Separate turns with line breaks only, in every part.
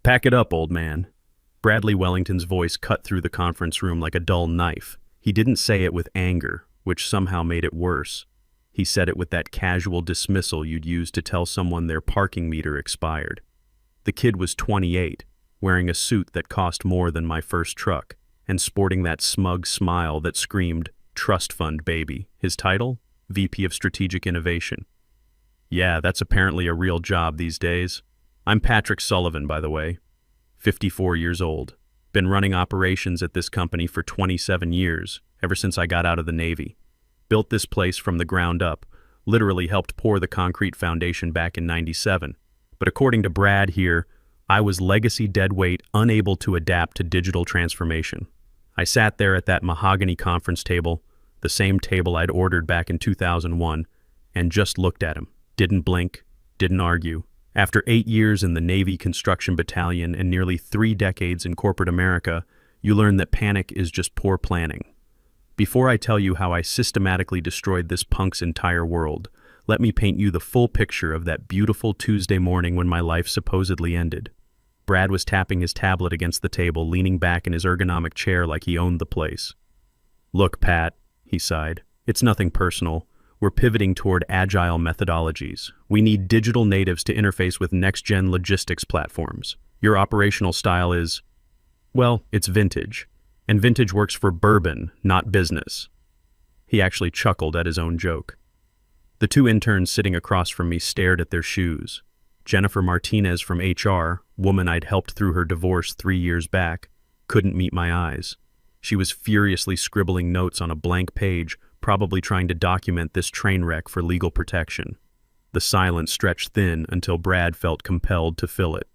Pack it up, old man. Bradley Wellington's voice cut through the conference room like a dull knife. He didn't say it with anger, which somehow made it worse. He said it with that casual dismissal you'd use to tell someone their parking meter expired. The kid was 28, wearing a suit that cost more than my first truck, and sporting that smug smile that screamed, "Trust Fund, baby." His title? VP of Strategic Innovation. Yeah, that's apparently a real job these days. I'm Patrick Sullivan, by the way. 54 years old. Been running operations at this company for 27 years, ever since I got out of the Navy. Built this place from the ground up, literally helped pour the concrete foundation back in '97. But according to Brad here, I was legacy deadweight, unable to adapt to digital transformation. I sat there at that mahogany conference table, the same table I'd ordered back in 2001, and just looked at him. Didn't blink, didn't argue. After 8 years in the Navy Construction Battalion and nearly 3 decades in corporate America, you learn that panic is just poor planning. Before I tell you how I systematically destroyed this punk's entire world, let me paint you the full picture of that beautiful Tuesday morning when my life supposedly ended. Brad was tapping his tablet against the table, leaning back in his ergonomic chair like he owned the place. "Look, Pat," he sighed, "it's nothing personal. We're pivoting toward agile methodologies. We need digital natives to interface with next-gen logistics platforms. Your operational style is, well, it's vintage. And vintage works for bourbon, not business." He actually chuckled at his own joke. The 2 interns sitting across from me stared at their shoes. Jennifer Martinez from HR, woman I'd helped through her divorce 3 years back, couldn't meet my eyes. She was furiously scribbling notes on a blank page, probably trying to document this train wreck for legal protection. The silence stretched thin until Brad felt compelled to fill it.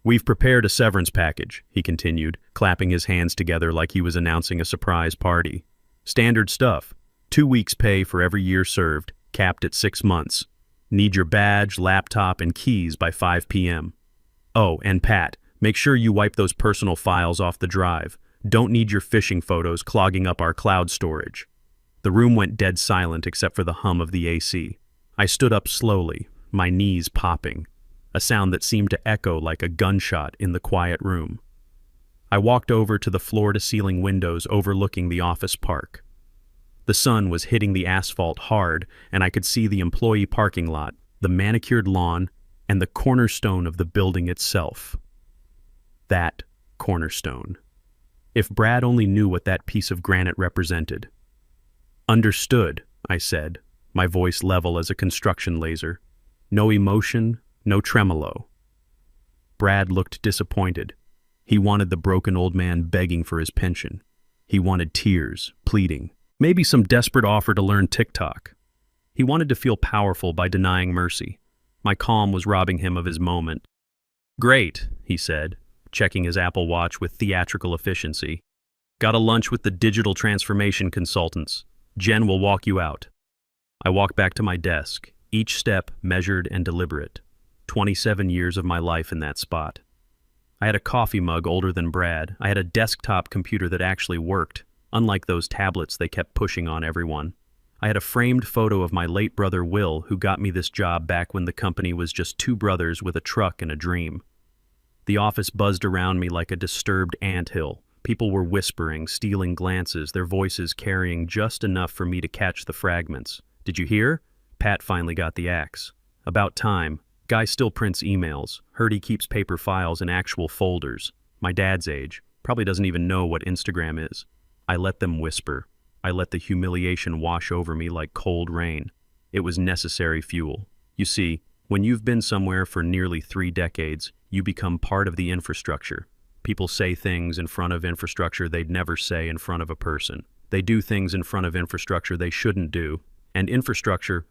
"We've prepared a severance package," he continued, clapping his hands together like he was announcing a surprise party. "Standard stuff. 2 weeks' pay for every year served, capped at 6 months. Need your badge, laptop, and keys by 5 p.m. Oh, and Pat, make sure you wipe those personal files off the drive. Don't need your phishing photos clogging up our cloud storage." The room went dead silent except for the hum of the AC. I stood up slowly, my knees popping, a sound that seemed to echo like a gunshot in the quiet room. I walked over to the floor-to-ceiling windows overlooking the office park. The sun was hitting the asphalt hard, and I could see the employee parking lot, the manicured lawn, and the cornerstone of the building itself. That cornerstone. If Brad only knew what that piece of granite represented. "Understood," I said, my voice level as a construction laser. No emotion, no tremolo. Brad looked disappointed. He wanted the broken old man begging for his pension. He wanted tears, pleading, maybe some desperate offer to learn TikTok. He wanted to feel powerful by denying mercy. My calm was robbing him of his moment. "Great," he said, checking his Apple Watch with theatrical efficiency. "Got a lunch with the digital transformation consultants. Jen will walk you out." I walked back to my desk, each step measured and deliberate. 27 years of my life in that spot. I had a coffee mug older than Brad. I had a desktop computer that actually worked, unlike those tablets they kept pushing on everyone. I had a framed photo of my late brother Will, who got me this job back when the company was just 2 brothers with a truck and a dream. The office buzzed around me like a disturbed anthill. People were whispering, stealing glances, their voices carrying just enough for me to catch the fragments. "Did you hear?" Pat finally got the axe. "About time. Guy still prints emails. Heard he keeps paper files in actual folders. My dad's age. Probably doesn't even know what Instagram is." I let them whisper. I let the humiliation wash over me like cold rain. It was necessary fuel. You see, when you've been somewhere for nearly 3 decades, you become part of the infrastructure. People say things in front of infrastructure they'd never say in front of a person. They do things in front of infrastructure they shouldn't do. And infrastructure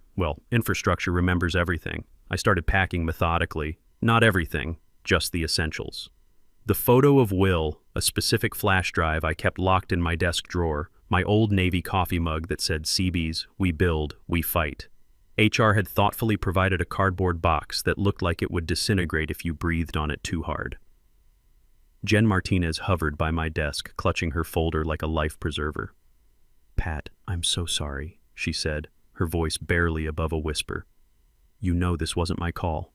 remembers everything. I started packing methodically. Not everything, just the essentials. The photo of Will, a specific flash drive I kept locked in my desk drawer, my old Navy coffee mug that said "CBs, we build, we fight." HR had thoughtfully provided a cardboard box that looked like it would disintegrate if you breathed on it too hard. Jen Martinez hovered by my desk, clutching her folder like a life preserver. "Pat, I'm so sorry," she said, her voice barely above a whisper. "You know this wasn't my call."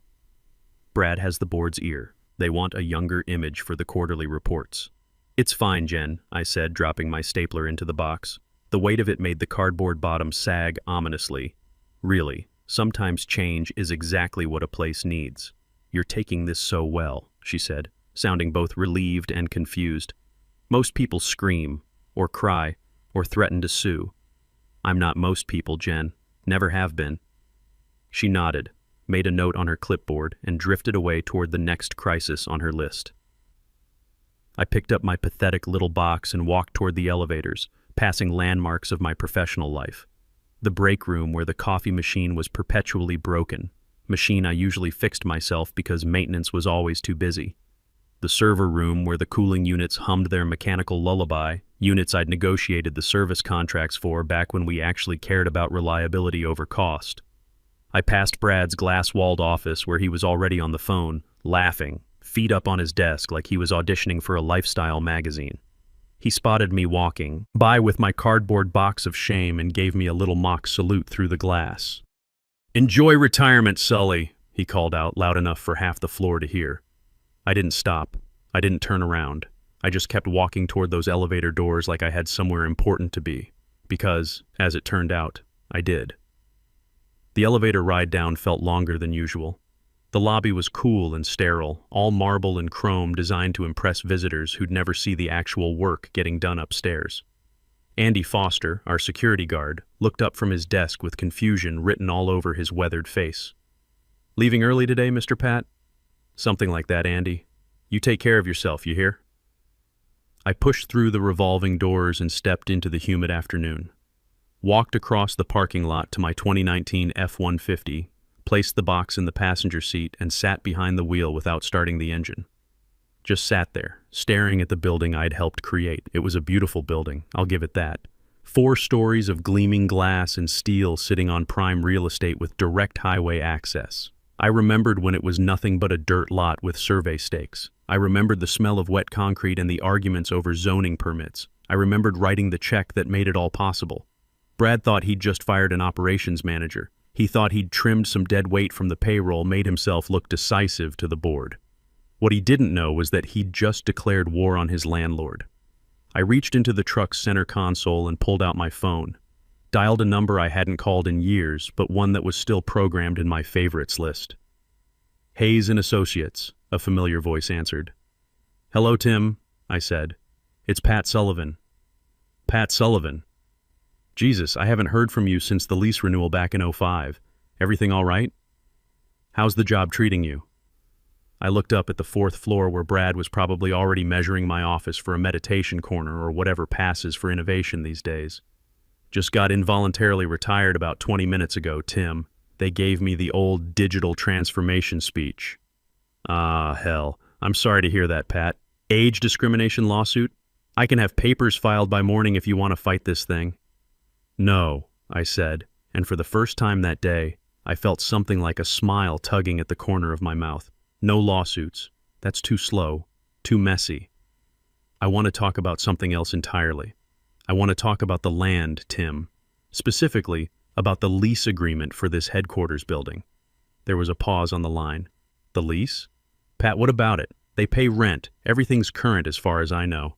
Brad has the board's ear. They want a younger image for the quarterly reports. It's fine, Jen, I said, dropping my stapler into the box. The weight of it made the cardboard bottom sag ominously. Really, sometimes change is exactly what a place needs. You're taking this so well, she said, sounding both relieved and confused. Most people scream, or cry, or threaten to sue. I'm not most people, Jen. Never have been. She nodded, made a note on her clipboard, and drifted away toward the next crisis on her list. I picked up my pathetic little box and walked toward the elevators, passing landmarks of my professional life. The break room where the coffee machine was perpetually broken, machine I usually fixed myself because maintenance was always too busy. The server room where the cooling units hummed their mechanical lullaby, units I'd negotiated the service contracts for back when we actually cared about reliability over cost. I passed Brad's glass-walled office where he was already on the phone, laughing, feet up on his desk like he was auditioning for a lifestyle magazine. He spotted me walking by with my cardboard box of shame and gave me a little mock salute through the glass. "Enjoy retirement, Sully," he called out, loud enough for half the floor to hear. I didn't stop. I didn't turn around. I just kept walking toward those elevator doors like I had somewhere important to be, because, as it turned out, I did. The elevator ride down felt longer than usual. The lobby was cool and sterile, all marble and chrome designed to impress visitors who'd never see the actual work getting done upstairs. Andy Foster, our security guard, looked up from his desk with confusion written all over his weathered face. "Leaving early today, Mr. Pat?" "Something like that, Andy. You take care of yourself, you hear?" I pushed through the revolving doors and stepped into the humid afternoon. Walked across the parking lot to my 2019 F-150, placed the box in the passenger seat, and sat behind the wheel without starting the engine. Just sat there, staring at the building I'd helped create. It was a beautiful building, I'll give it that. 4 stories of gleaming glass and steel sitting on prime real estate with direct highway access. I remembered when it was nothing but a dirt lot with survey stakes. I remembered the smell of wet concrete and the arguments over zoning permits. I remembered writing the check that made it all possible. Brad thought he'd just fired an operations manager. He thought he'd trimmed some dead weight from the payroll, made himself look decisive to the board. What he didn't know was that he'd just declared war on his landlord. I reached into the truck's center console and pulled out my phone. Dialed a number I hadn't called in years, but one that was still programmed in my favorites list. "Hayes and Associates," a familiar voice answered. "Hello, Tim," I said. "It's Pat Sullivan." "Pat Sullivan? Jesus, I haven't heard from you since the lease renewal back in '05. Everything all right? How's the job treating you?" I looked up at the 4th floor where Brad was probably already measuring my office for a meditation corner or whatever passes for innovation these days. "Just got involuntarily retired about 20 minutes ago, Tim. They gave me the old digital transformation speech." "Ah, hell. I'm sorry to hear that, Pat. Age discrimination lawsuit? I can have papers filed by morning if you want to fight this thing." "No," I said, and for the first time that day, I felt something like a smile tugging at the corner of my mouth. "No lawsuits. That's too slow, too messy. I want to talk about something else entirely. I want to talk about the land, Tim. Specifically, about the lease agreement for this headquarters building." There was a pause on the line. "The lease? Pat, what about it? They pay rent. Everything's current as far as I know."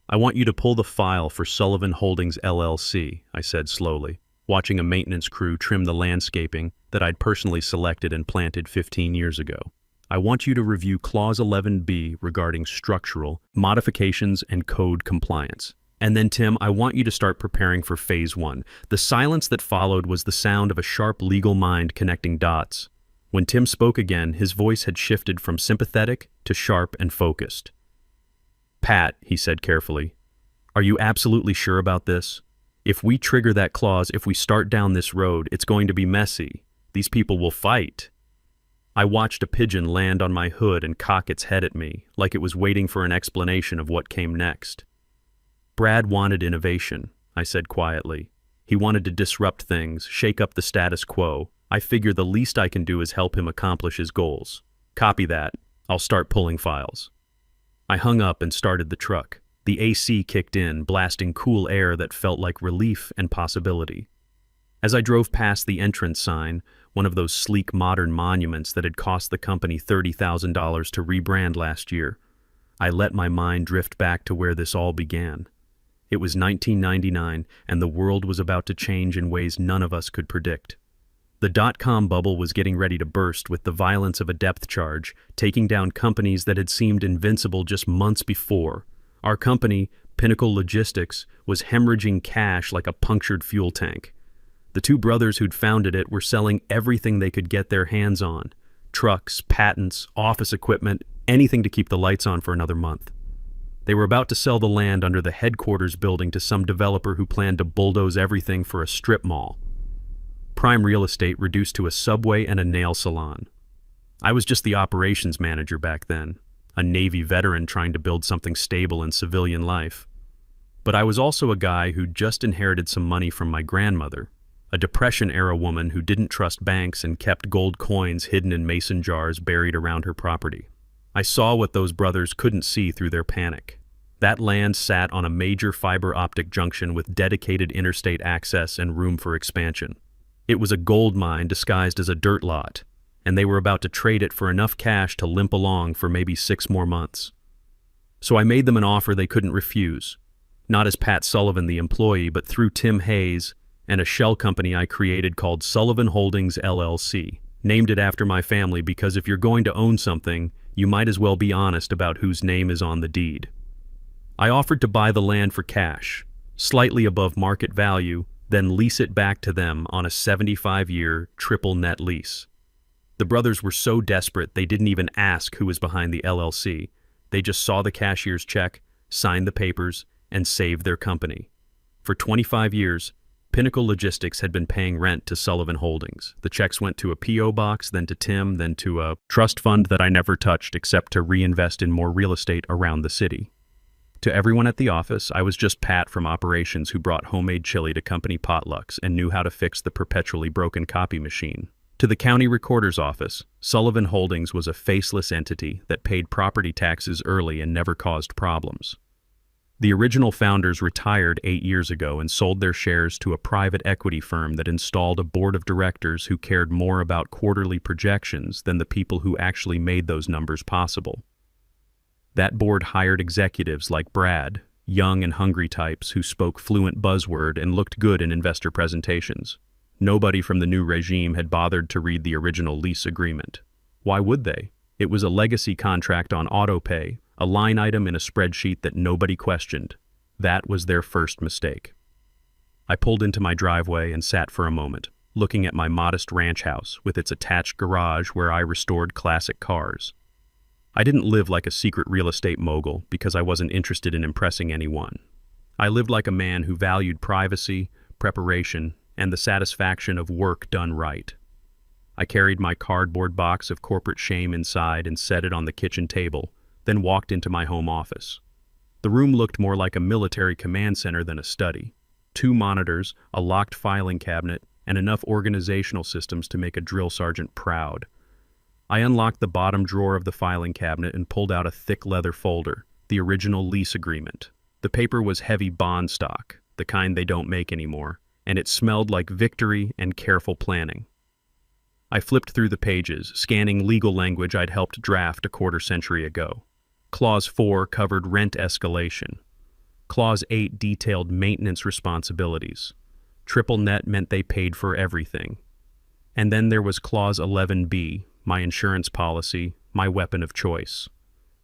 "I want you to pull the file for Sullivan Holdings LLC, I said slowly, watching a maintenance crew trim the landscaping that I'd personally selected and planted 15 years ago. "I want you to review Clause 11B regarding structural modifications and code compliance. And then, Tim, I want you to start preparing for Phase 1. The silence that followed was the sound of a sharp legal mind connecting dots. When Tim spoke again, his voice had shifted from sympathetic to sharp and focused. "Pat," he said carefully, "are you absolutely sure about this? If we trigger that clause, if we start down this road, it's going to be messy. These people will fight." I watched a pigeon land on my hood and cock its head at me, like it was waiting for an explanation of what came next. "Brad wanted innovation," I said quietly. "He wanted to disrupt things, shake up the status quo. I figure the least I can do is help him accomplish his goals. Copy that. I'll start pulling files." I hung up and started the truck. The AC kicked in, blasting cool air that felt like relief and possibility. As I drove past the entrance sign, one of those sleek modern monuments that had cost the company $30,000 to rebrand last year. I let my mind drift back to where this all began. It was 1999, and the world was about to change in ways none of us could predict. The dot-com bubble was getting ready to burst with the violence of a depth charge, taking down companies that had seemed invincible just months before. Our company, Pinnacle Logistics, was hemorrhaging cash like a punctured fuel tank. The two brothers who'd founded it were selling everything they could get their hands on: trucks, patents, office equipment, anything to keep the lights on for another month. They were about to sell the land under the headquarters building to some developer who planned to bulldoze everything for a strip mall. Prime real estate reduced to a Subway and a nail salon. I was just the operations manager back then, a Navy veteran trying to build something stable in civilian life. But I was also a guy who'd just inherited some money from my grandmother, a Depression-era woman who didn't trust banks and kept gold coins hidden in mason jars buried around her property. I saw what those brothers couldn't see through their panic. That land sat on a major fiber optic junction with dedicated interstate access and room for expansion. It was a gold mine disguised as a dirt lot, and they were about to trade it for enough cash to limp along for maybe 6 more months. So I made them an offer they couldn't refuse, not as Pat Sullivan the employee, but through Tim Hayes and a shell company I created called Sullivan Holdings LLC. Named it after my family because if you're going to own something, you might as well be honest about whose name is on the deed. I offered to buy the land for cash, slightly above market value, then lease it back to them on a 75-year triple net lease. The brothers were so desperate they didn't even ask who was behind the LLC. They just saw the cashier's check, signed the papers, and saved their company. For 25 years, Pinnacle Logistics had been paying rent to Sullivan Holdings. The checks went to a P.O. box, then to Tim, then to a trust fund that I never touched except to reinvest in more real estate around the city. To everyone at the office, I was just Pat from operations who brought homemade chili to company potlucks and knew how to fix the perpetually broken copy machine. To the county recorder's office, Sullivan Holdings was a faceless entity that paid property taxes early and never caused problems. The original founders retired 8 years ago and sold their shares to a private equity firm that installed a board of directors who cared more about quarterly projections than the people who actually made those numbers possible. That board hired executives like Brad, young and hungry types who spoke fluent buzzword and looked good in investor presentations. Nobody from the new regime had bothered to read the original lease agreement. Why would they? It was a legacy contract on autopay, a line item in a spreadsheet that nobody questioned. That was their first mistake. I pulled into my driveway and sat for a moment, looking at my modest ranch house with its attached garage where I restored classic cars. I didn't live like a secret real estate mogul because I wasn't interested in impressing anyone. I lived like a man who valued privacy, preparation, and the satisfaction of work done right. I carried my cardboard box of corporate shame inside and set it on the kitchen table, then walked into my home office. The room looked more like a military command center than a study. 2 monitors, a locked filing cabinet, and enough organizational systems to make a drill sergeant proud. I unlocked the bottom drawer of the filing cabinet and pulled out a thick leather folder, the original lease agreement. The paper was heavy bond stock, the kind they don't make anymore, and it smelled like victory and careful planning. I flipped through the pages, scanning legal language I'd helped draft a quarter-century ago. Clause 4 covered rent escalation. Clause 8 detailed maintenance responsibilities. Triple net meant they paid for everything. And then there was Clause 11B, my insurance policy, my weapon of choice.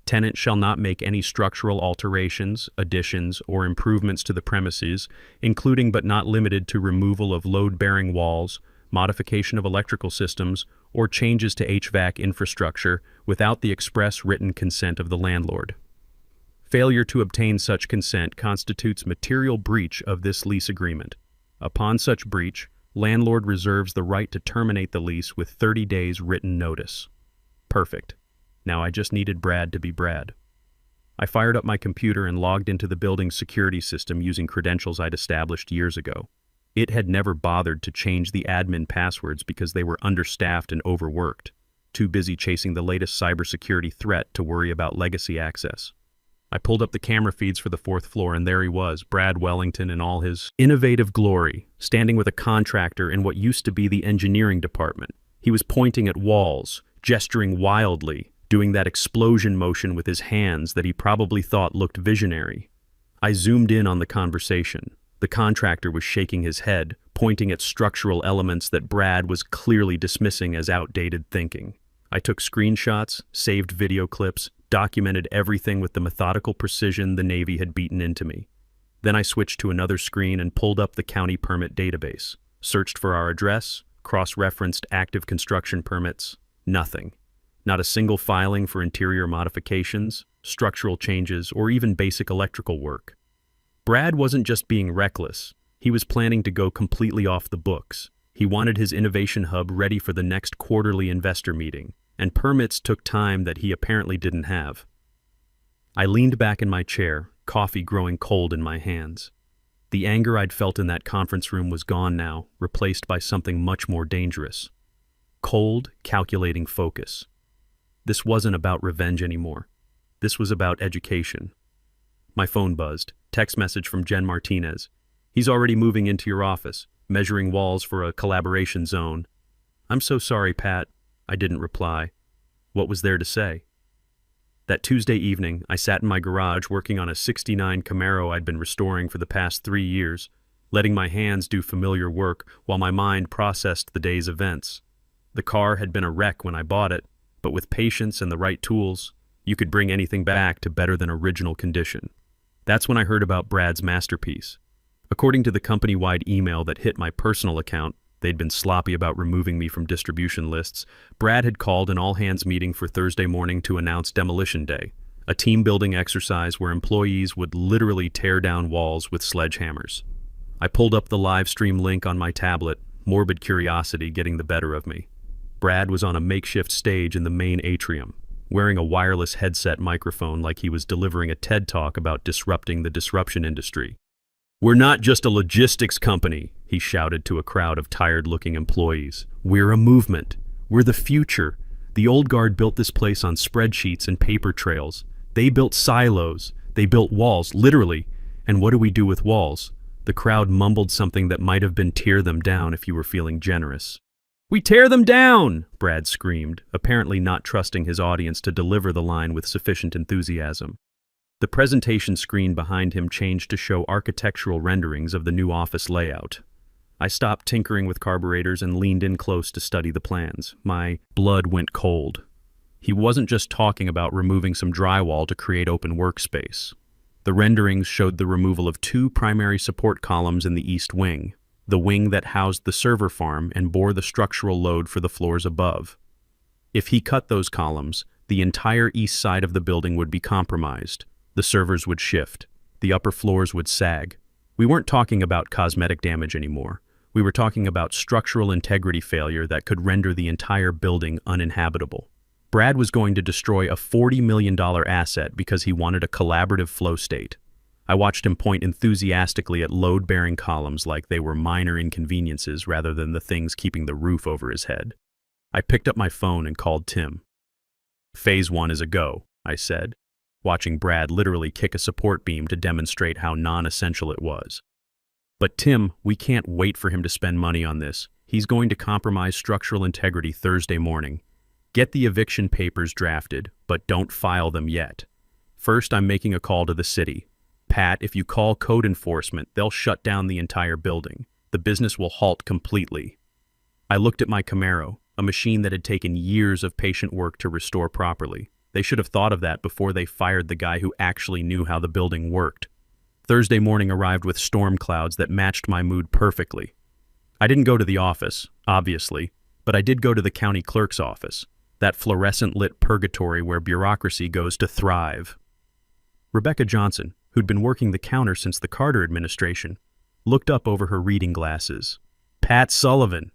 Tenant shall not make any structural alterations, additions, or improvements to the premises, including but not limited to removal of load-bearing walls, modification of electrical systems, or changes to HVAC infrastructure without the express written consent of the landlord. Failure to obtain such consent constitutes material breach of this lease agreement. Upon such breach, landlord reserves the right to terminate the lease with 30 days written notice. Perfect. Now I just needed Brad to be Brad. I fired up my computer and logged into the building's security system using credentials I'd established years ago. It had never bothered to change the admin passwords because they were understaffed and overworked, too busy chasing the latest cybersecurity threat to worry about legacy access. I pulled up the camera feeds for the fourth floor, and there he was, Brad Wellington in all his innovative glory, standing with a contractor in what used to be the engineering department. He was pointing at walls, gesturing wildly, doing that explosion motion with his hands that he probably thought looked visionary. I zoomed in on the conversation. The contractor was shaking his head, pointing at structural elements that Brad was clearly dismissing as outdated thinking. I took screenshots, saved video clips, documented everything with the methodical precision the Navy had beaten into me. Then I switched to another screen and pulled up the county permit database, searched for our address, cross-referenced active construction permits. Nothing. Not a single filing for interior modifications, structural changes, or even basic electrical work. Brad wasn't just being reckless. He was planning to go completely off the books. He wanted his innovation hub ready for the next quarterly investor meeting, and permits took time that he apparently didn't have. I leaned back in my chair, coffee growing cold in my hands. The anger I'd felt in that conference room was gone now, replaced by something much more dangerous. Cold, calculating focus. This wasn't about revenge anymore. This was about education. My phone buzzed. Text message from Jen Martinez. He's already moving into your office, measuring walls for a collaboration zone. I'm so sorry, Pat. I didn't reply. What was there to say? That Tuesday evening, I sat in my garage working on a '69 Camaro I'd been restoring for the past 3 years, letting my hands do familiar work while my mind processed the day's events. The car had been a wreck when I bought it, but with patience and the right tools, you could bring anything back to better than original condition. That's when I heard about Brad's masterpiece. According to the company-wide email that hit my personal account, they'd been sloppy about removing me from distribution lists. Brad had called an all-hands meeting for Thursday morning to announce Demolition Day, a team-building exercise where employees would literally tear down walls with sledgehammers. I pulled up the live stream link on my tablet, morbid curiosity getting the better of me. Brad was on a makeshift stage in the main atrium, wearing a wireless headset microphone like he was delivering a TED Talk about disrupting the disruption industry. "We're not just a logistics company," he shouted to a crowd of tired-looking employees. "We're a movement. We're the future. The old guard built this place on spreadsheets and paper trails. They built silos. They built walls, literally. And what do we do with walls?" The crowd mumbled something that might have been "tear them down" if you were feeling generous. "We tear them down!" Brad screamed, apparently not trusting his audience to deliver the line with sufficient enthusiasm. The presentation screen behind him changed to show architectural renderings of the new office layout. I stopped tinkering with carburetors and leaned in close to study the plans. My blood went cold. He wasn't just talking about removing some drywall to create open workspace. The renderings showed the removal of 2 primary support columns in the east wing, the wing that housed the server farm and bore the structural load for the floors above. If he cut those columns, the entire east side of the building would be compromised. The servers would shift. The upper floors would sag. We weren't talking about cosmetic damage anymore. We were talking about structural integrity failure that could render the entire building uninhabitable. Brad was going to destroy a $40 million asset because he wanted a collaborative flow state. I watched him point enthusiastically at load-bearing columns like they were minor inconveniences rather than the things keeping the roof over his head. I picked up my phone and called Tim. "Phase 1 is a go," I said, watching Brad literally kick a support beam to demonstrate how non-essential it was. "But Tim, we can't wait for him to spend money on this. He's going to compromise structural integrity Thursday morning. Get the eviction papers drafted, but don't file them yet. First, I'm making a call to the city. Pat, if you call code enforcement, they'll shut down the entire building. The business will halt completely." I looked at my Camaro, a machine that had taken years of patient work to restore properly. They should have thought of that before they fired the guy who actually knew how the building worked. Thursday morning arrived with storm clouds that matched my mood perfectly. I didn't go to the office, obviously, but I did go to the county clerk's office, that fluorescent-lit purgatory where bureaucracy goes to thrive. Rebecca Johnson, who'd been working the counter since the Carter administration, looked up over her reading glasses. "Pat Sullivan.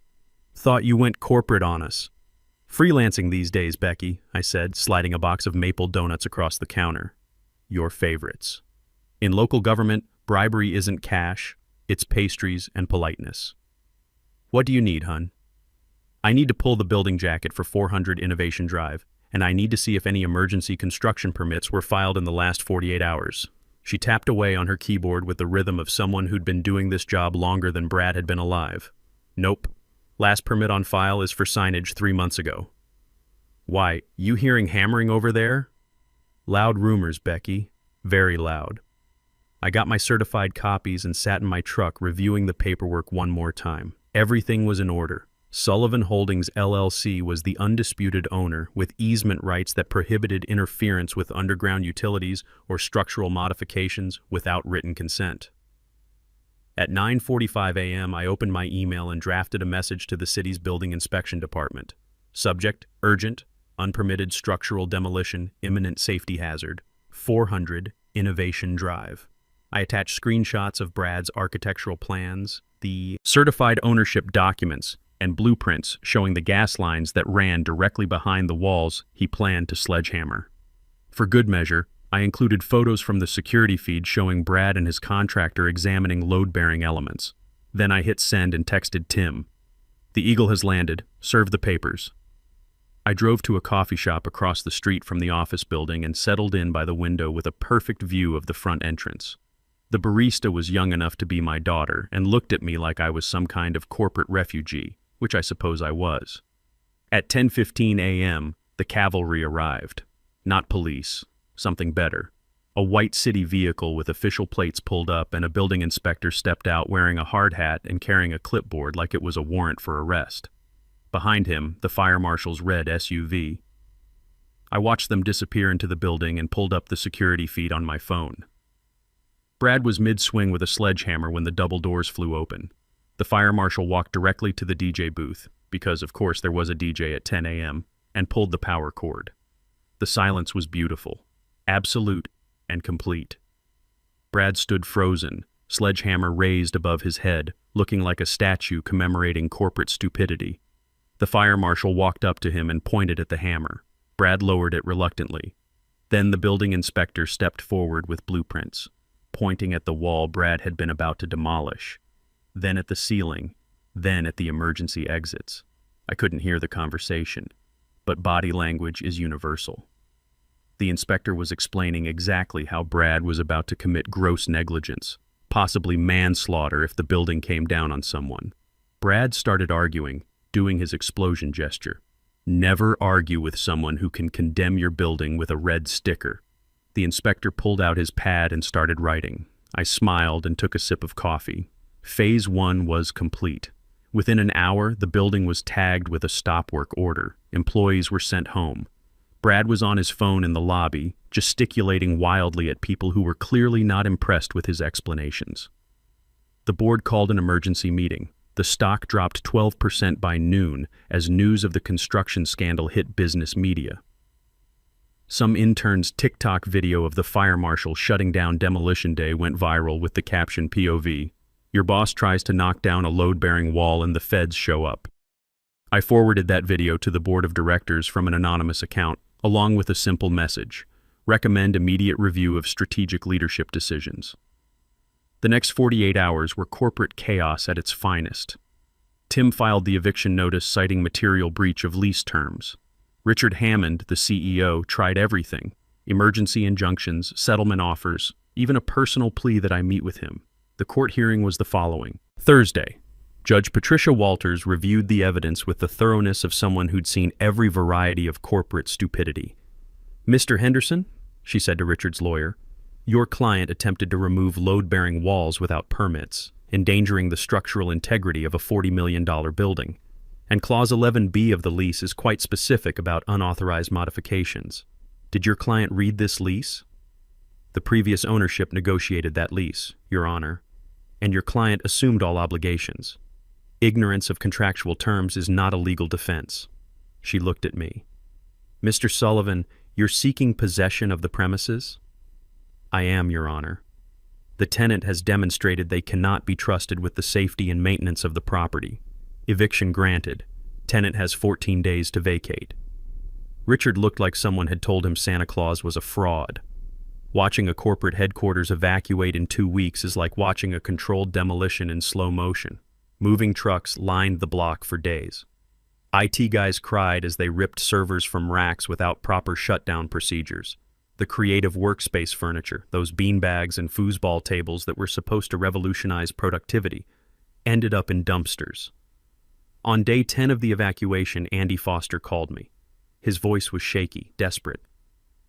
Thought you went corporate on us." "Freelancing these days, Becky," I said, sliding a box of maple donuts across the counter. "Your favorites. In local government, bribery isn't cash, it's pastries and politeness." "What do you need, hun?" "I need to pull the building jacket for 400 Innovation Drive. and I need to see if any emergency construction permits were filed in the last 48 hours. She tapped away on her keyboard with the rhythm of someone who'd been doing this job longer than Brad had been alive. Nope. Last permit on file is for signage 3 months ago. Why, you hearing hammering over there? Loud rumors, Becky. Very loud. I got my certified copies and sat in my truck reviewing the paperwork one more time. Everything was in order. Sullivan Holdings LLC was the undisputed owner, with easement rights that prohibited interference with underground utilities or structural modifications without written consent. At 9:45 a.m., I opened my email and drafted a message to the city's building inspection department. Subject: urgent, unpermitted structural demolition, imminent safety hazard, 400 Innovation Drive. I attached screenshots of Brad's architectural plans, the certified ownership documents, and blueprints showing the gas lines that ran directly behind the walls he planned to sledgehammer. For good measure, I included photos from the security feed showing Brad and his contractor examining load-bearing elements. Then I hit send and texted Tim. "The Eagle has landed. Serve the papers." I drove to a coffee shop across the street from the office building and settled in by the window with a perfect view of the front entrance. The barista was young enough to be my daughter and looked at me like I was some kind of corporate refugee, which I suppose I was. At 10:15 a.m., the cavalry arrived. Not police, something better. A white city vehicle with official plates pulled up, and a building inspector stepped out wearing a hard hat and carrying a clipboard like it was a warrant for arrest. Behind him, the fire marshal's red SUV. I watched them disappear into the building and pulled up the security feed on my phone. Brad was mid-swing with a sledgehammer when the double doors flew open. The fire marshal walked directly to the DJ booth, because of course there was a DJ at 10 a.m., and pulled the power cord. The silence was beautiful, absolute and complete. Brad stood frozen, sledgehammer raised above his head, looking like a statue commemorating corporate stupidity. The fire marshal walked up to him and pointed at the hammer. Brad lowered it reluctantly. Then the building inspector stepped forward with blueprints, pointing at the wall Brad had been about to demolish, then at the ceiling, then at the emergency exits. I couldn't hear the conversation, but body language is universal. The inspector was explaining exactly how Brad was about to commit gross negligence, possibly manslaughter if the building came down on someone. Brad started arguing, doing his explosion gesture. Never argue with someone who can condemn your building with a red sticker. The inspector pulled out his pad and started writing. I smiled and took a sip of coffee. Phase 1 was complete. Within an hour, the building was tagged with a stop work order. Employees were sent home. Brad was on his phone in the lobby, gesticulating wildly at people who were clearly not impressed with his explanations. The board called an emergency meeting. The stock dropped 12% by noon as news of the construction scandal hit business media. Some intern's TikTok video of the fire marshal shutting down demolition day went viral with the caption POV, "Your boss tries to knock down a load-bearing wall and the feds show up." I forwarded that video to the board of directors from an anonymous account, along with a simple message: recommend immediate review of strategic leadership decisions. The next 48 hours were corporate chaos at its finest. Tim filed the eviction notice citing material breach of lease terms. Richard Hammond, the CEO, tried everything: emergency injunctions, settlement offers, even a personal plea that I meet with him. The court hearing was the following. Thursday, Judge Patricia Walters reviewed the evidence with the thoroughness of someone who'd seen every variety of corporate stupidity. "Mr. Henderson," she said to Richard's lawyer, "your client attempted to remove load-bearing walls without permits, endangering the structural integrity of a $40 million building. And Clause 11B of the lease is quite specific about unauthorized modifications. Did your client read this lease?" "The previous ownership negotiated that lease, Your Honor, and your client assumed all obligations. Ignorance of contractual terms is not a legal defense." She looked at me. "Mr. Sullivan, you're seeking possession of the premises?" "I am, Your Honor. The tenant has demonstrated they cannot be trusted with the safety and maintenance of the property. Eviction granted. Tenant has 14 days to vacate." Richard looked like someone had told him Santa Claus was a fraud. Watching a corporate headquarters evacuate in 2 weeks is like watching a controlled demolition in slow motion. Moving trucks lined the block for days. IT guys cried as they ripped servers from racks without proper shutdown procedures. The creative workspace furniture, those beanbags and foosball tables that were supposed to revolutionize productivity, ended up in dumpsters. On day 10 of the evacuation, Andy Foster called me. His voice was shaky, desperate.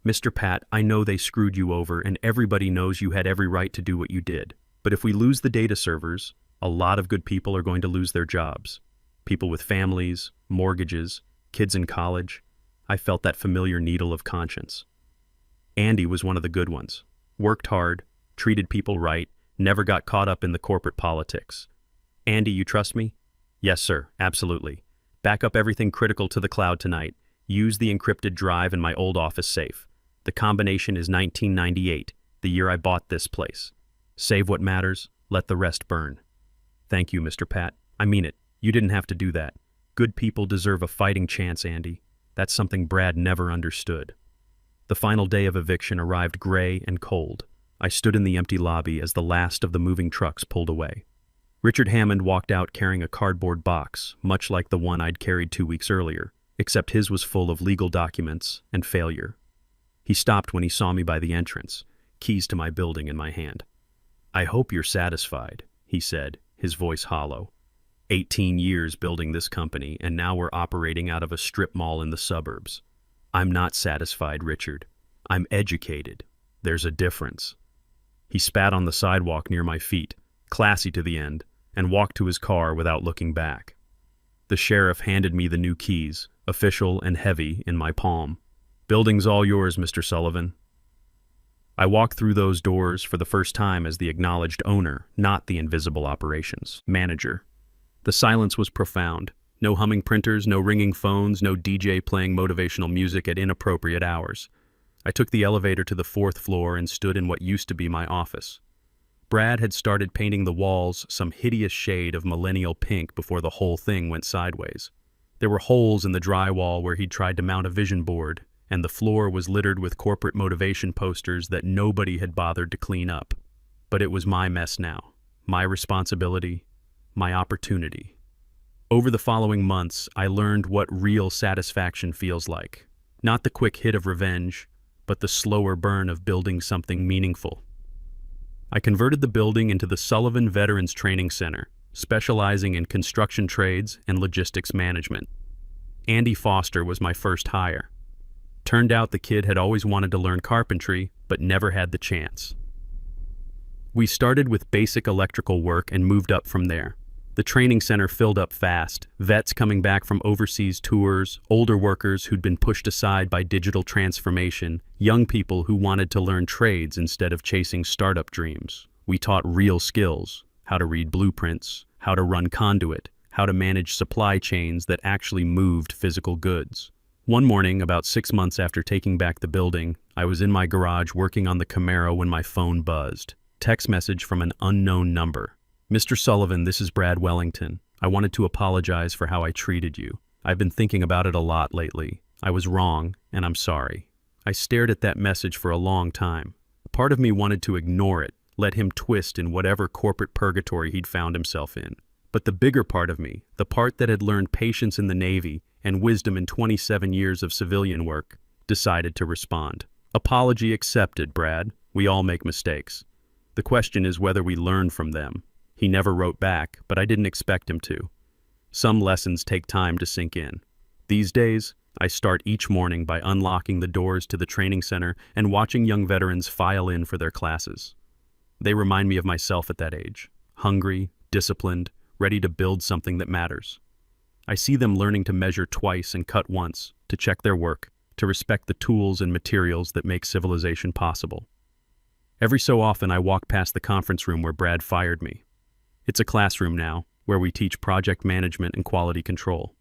"Mr. Pat, I know they screwed you over and everybody knows you had every right to do what you did. But if we lose the data servers, a lot of good people are going to lose their jobs. People with families, mortgages, kids in college." I felt that familiar needle of conscience. Andy was one of the good ones. Worked hard, treated people right, never got caught up in the corporate politics. "Andy, you trust me?" "Yes, sir, absolutely. Back up everything critical to the cloud tonight. Use the encrypted drive in my old office safe. The combination is 1998, the year I bought this place. Save what matters, let the rest burn." "Thank you, Mr. Pat. I mean it. You didn't have to do that. Good people deserve a fighting chance, Andy. That's something Brad never understood." The final day of eviction arrived gray and cold. I stood in the empty lobby as the last of the moving trucks pulled away. Richard Hammond walked out carrying a cardboard box, much like the one I'd carried 2 weeks earlier, except his was full of legal documents and failure. He stopped when he saw me by the entrance, keys to my building in my hand. "I hope you're satisfied," he said, his voice hollow. 18 years building this company, and now we're operating out of a strip mall in the suburbs. "I'm not satisfied, Richard. I'm educated. There's a difference." He spat on the sidewalk near my feet, classy to the end, and walked to his car without looking back. The sheriff handed me the new keys, official and heavy, in my palm. "Building's all yours, Mr. Sullivan." I walked through those doors for the first time as the acknowledged owner, not the invisible operations manager. The silence was profound. No humming printers, no ringing phones, no DJ playing motivational music at inappropriate hours. I took the elevator to the 4th floor and stood in what used to be my office. Brad had started painting the walls some hideous shade of millennial pink before the whole thing went sideways. There were holes in the drywall where he'd tried to mount a vision board, and the floor was littered with corporate motivation posters that nobody had bothered to clean up. But it was my mess now, my responsibility, my opportunity. Over the following months, I learned what real satisfaction feels like. Not the quick hit of revenge, but the slower burn of building something meaningful. I converted the building into the Sullivan Veterans Training Center, specializing in construction trades and logistics management. Andy Foster was my first hire. Turned out the kid had always wanted to learn carpentry, but never had the chance. We started with basic electrical work and moved up from there. The training center filled up fast, vets coming back from overseas tours, older workers who'd been pushed aside by digital transformation, young people who wanted to learn trades instead of chasing startup dreams. We taught real skills, how to read blueprints, how to run conduit, how to manage supply chains that actually moved physical goods. One morning, about 6 months after taking back the building, I was in my garage working on the Camaro when my phone buzzed. Text message from an unknown number. "Mr. Sullivan, this is Brad Wellington. I wanted to apologize for how I treated you. I've been thinking about it a lot lately. I was wrong, and I'm sorry." I stared at that message for a long time. Part of me wanted to ignore it, let him twist in whatever corporate purgatory he'd found himself in. But the bigger part of me, the part that had learned patience in the Navy and wisdom in 27 years of civilian work, decided to respond. "Apology accepted, Brad. We all make mistakes. The question is whether we learn from them." He never wrote back, but I didn't expect him to. Some lessons take time to sink in. These days, I start each morning by unlocking the doors to the training center and watching young veterans file in for their classes. They remind me of myself at that age, hungry, disciplined, ready to build something that matters. I see them learning to measure twice and cut once, to check their work, to respect the tools and materials that make civilization possible. Every so often I walk past the conference room where Brad fired me. It's a classroom now, where we teach project management and quality control.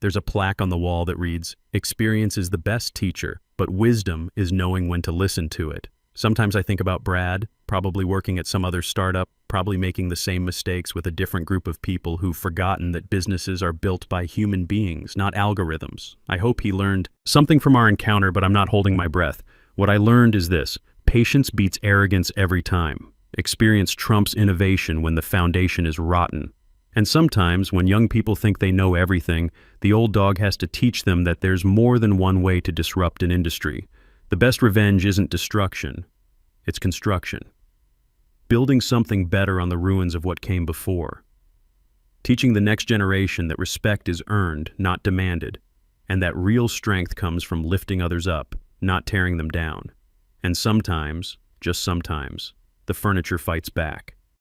There's a plaque on the wall that reads, "Experience is the best teacher, but wisdom is knowing when to listen to it." Sometimes I think about Brad, probably working at some other startup, probably making the same mistakes with a different group of people who've forgotten that businesses are built by human beings, not algorithms. I hope he learned something from our encounter, but I'm not holding my breath. What I learned is this: patience beats arrogance every time. Experience trumps innovation when the foundation is rotten. And sometimes, when young people think they know everything, the old dog has to teach them that there's more than one way to disrupt an industry. The best revenge isn't destruction, it's construction. Building something better on the ruins of what came before. Teaching the next generation that respect is earned, not demanded, and that real strength comes from lifting others up, not tearing them down. And sometimes, just sometimes, the furniture fights back.